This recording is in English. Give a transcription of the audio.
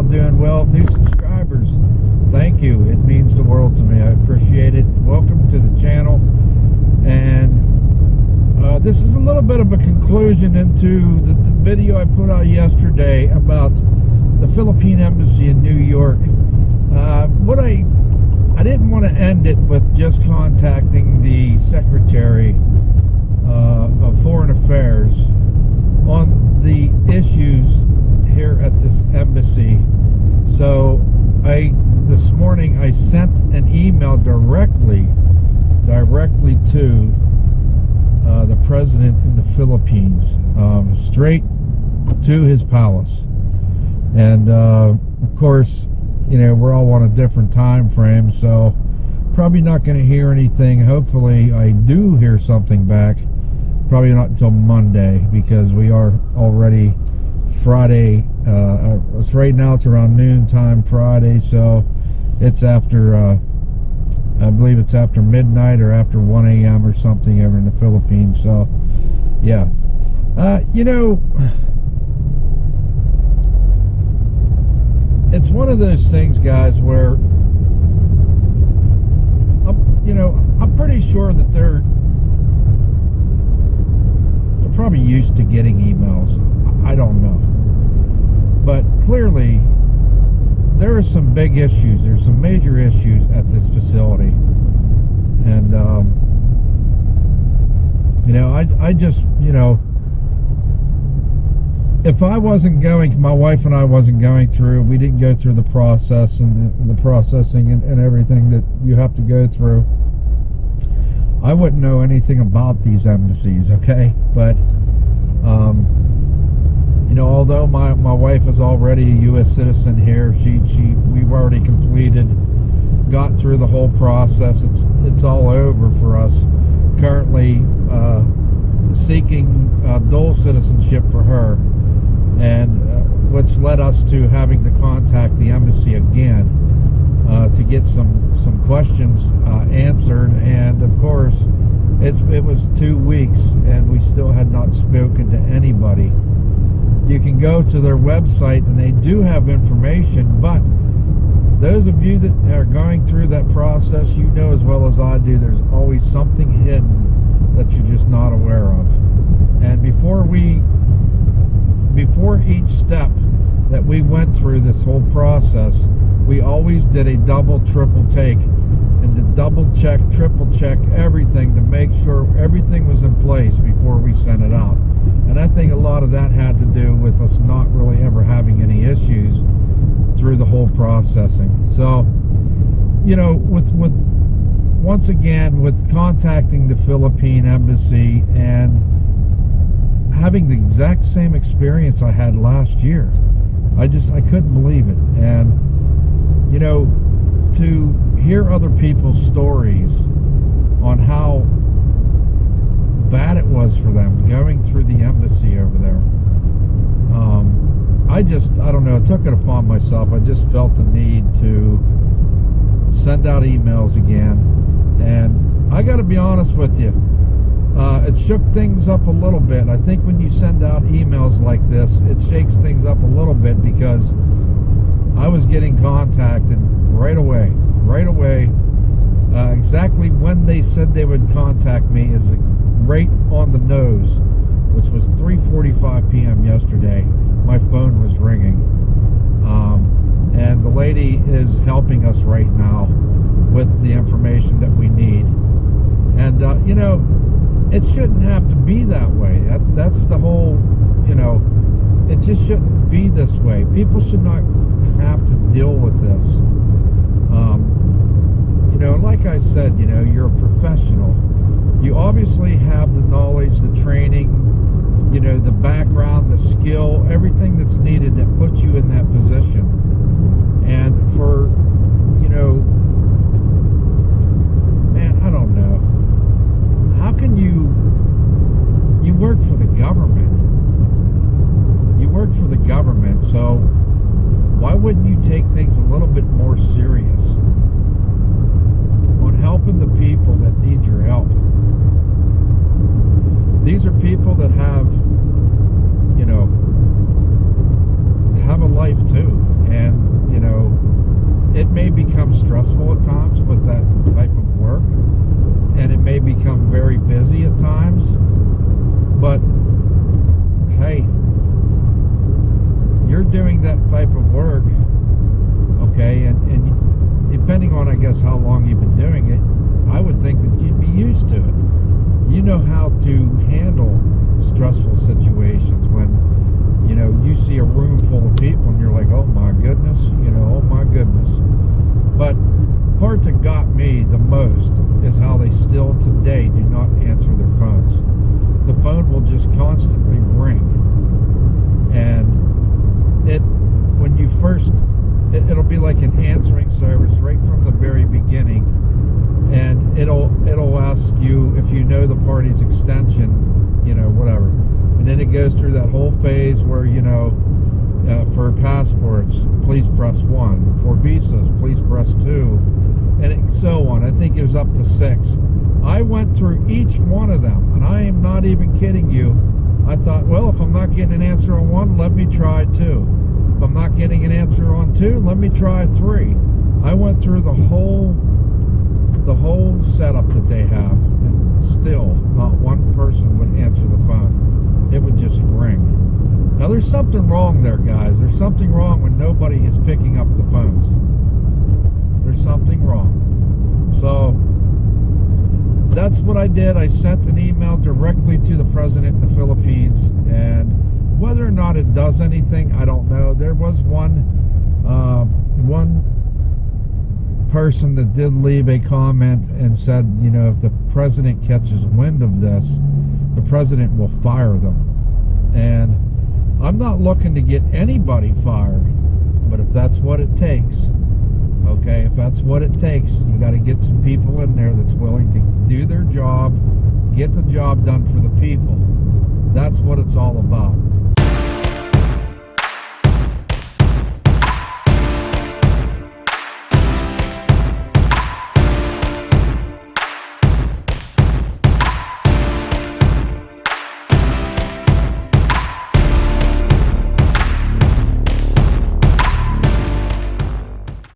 doing well. New subscribers, thank you. It means the world to me. I appreciate it. Welcome to the channel. And this is a little bit of a conclusion into the video I put out yesterday about the Philippine Embassy in New York. I didn't want to end it with just contacting the Secretary of Foreign Affairs on the issues here at this embassy. So this morning I sent an email directly to the president in the Philippines, straight to his palace. And of course, you know, we're all on a different time frame, so probably not going to hear anything. Hopefully I do hear something back. Probably not until Monday, because we are already Friday. Right now it's around noon time Friday, so it's after I believe it's after midnight or after 1 a.m. or something over in the Philippines. So yeah, you know, it's one of those things, guys, where I'm pretty sure that they're probably used to getting emails. I don't know, but clearly there are some big issues. There's some major issues at this facility, and you know, I just, you know, if I wasn't going, my wife and I wasn't going through, we didn't go through the process and the processing and everything that you have to go through, I wouldn't know anything about these embassies, okay? But you know, although my wife is already a U.S. citizen here, we've already completed, got through the whole process. It's all over for us. Currently seeking dual citizenship for her, and which led us to having to contact the embassy again to get some questions answered. And of course, it was 2 weeks and we still had not spoken to anybody. You can go to their website and they do have information, but those of you that are going through that process, you know as well as I do, there's always something hidden that you're just not aware of. And before each step that we went through this whole process, we always did a double, triple take, and to double check, triple check everything to make sure everything was in place before we sent it out. And I think a lot of that had to do with us not really ever having any issues through the whole processing. So, you know, once again, with contacting the Philippine Embassy and having the exact same experience I had last year, I couldn't believe it. And, you know, to hear other people's stories on how bad it was for them going through the embassy over there, I don't know, I took it upon myself. I just felt the need to send out emails again. And I got to be honest with you, it shook things up a little bit. I think when you send out emails like this, it shakes things up a little bit, because I was getting contacted right away. Exactly when they said they would contact me is right on the nose, which was 3:45 p.m. yesterday. My phone was ringing, and the lady is helping us right now with the information that we need. And you know, it shouldn't have to be that way. That's the whole, you know, it just shouldn't be this way. People should not have to deal with this. You know, like I said, you know, you're a professional. You obviously have the knowledge, the training, you know, the background, the skill, everything that's needed that puts you in that position. And for, you know, man, I don't know. How can you work for the government? You work for the government, so why wouldn't you take things a little bit more serious on helping the people that need your help? These are people that have, you know, have a life too, and stressful at times with that type of work, and it may become very busy at times, but hey, you're doing that type of work, okay, and depending on, I guess, how long you've been doing it, I would think that you'd be used to it. You know how to handle stressful situations when, you know, you see a room full of people and you're like, oh my goodness, you know, oh my goodness. But the part that got me the most is how they still today do not answer their phones. The phone will just constantly ring, and when you first, it'll be like an answering service right from the very beginning, and it'll ask you if you know the party's extension, you know, whatever, and then it goes through that whole phase where, you know, for passports, please press 1. For visas, please press 2, and so on. I think it was up to 6. I went through each one of them, and I am not even kidding you. I thought, well, if I'm not getting an answer on 1, let me try 2. If I'm not getting an answer on 2, let me try 3. I went through the whole setup that they have, and still not one person would answer the phone. It would just ring. Now there's something wrong there, guys. There's something wrong when nobody is picking up the phones. There's something wrong. So that's what I did. I sent an email directly to the president in the Philippines, and whether or not it does anything, I don't know. There was one person that did leave a comment and said, you know, if the president catches wind of this, the president will fire them. And I'm not looking to get anybody fired, but if that's what it takes, okay, if that's what it takes, you got to get some people in there that's willing to do their job, get the job done for the people. That's what it's all about.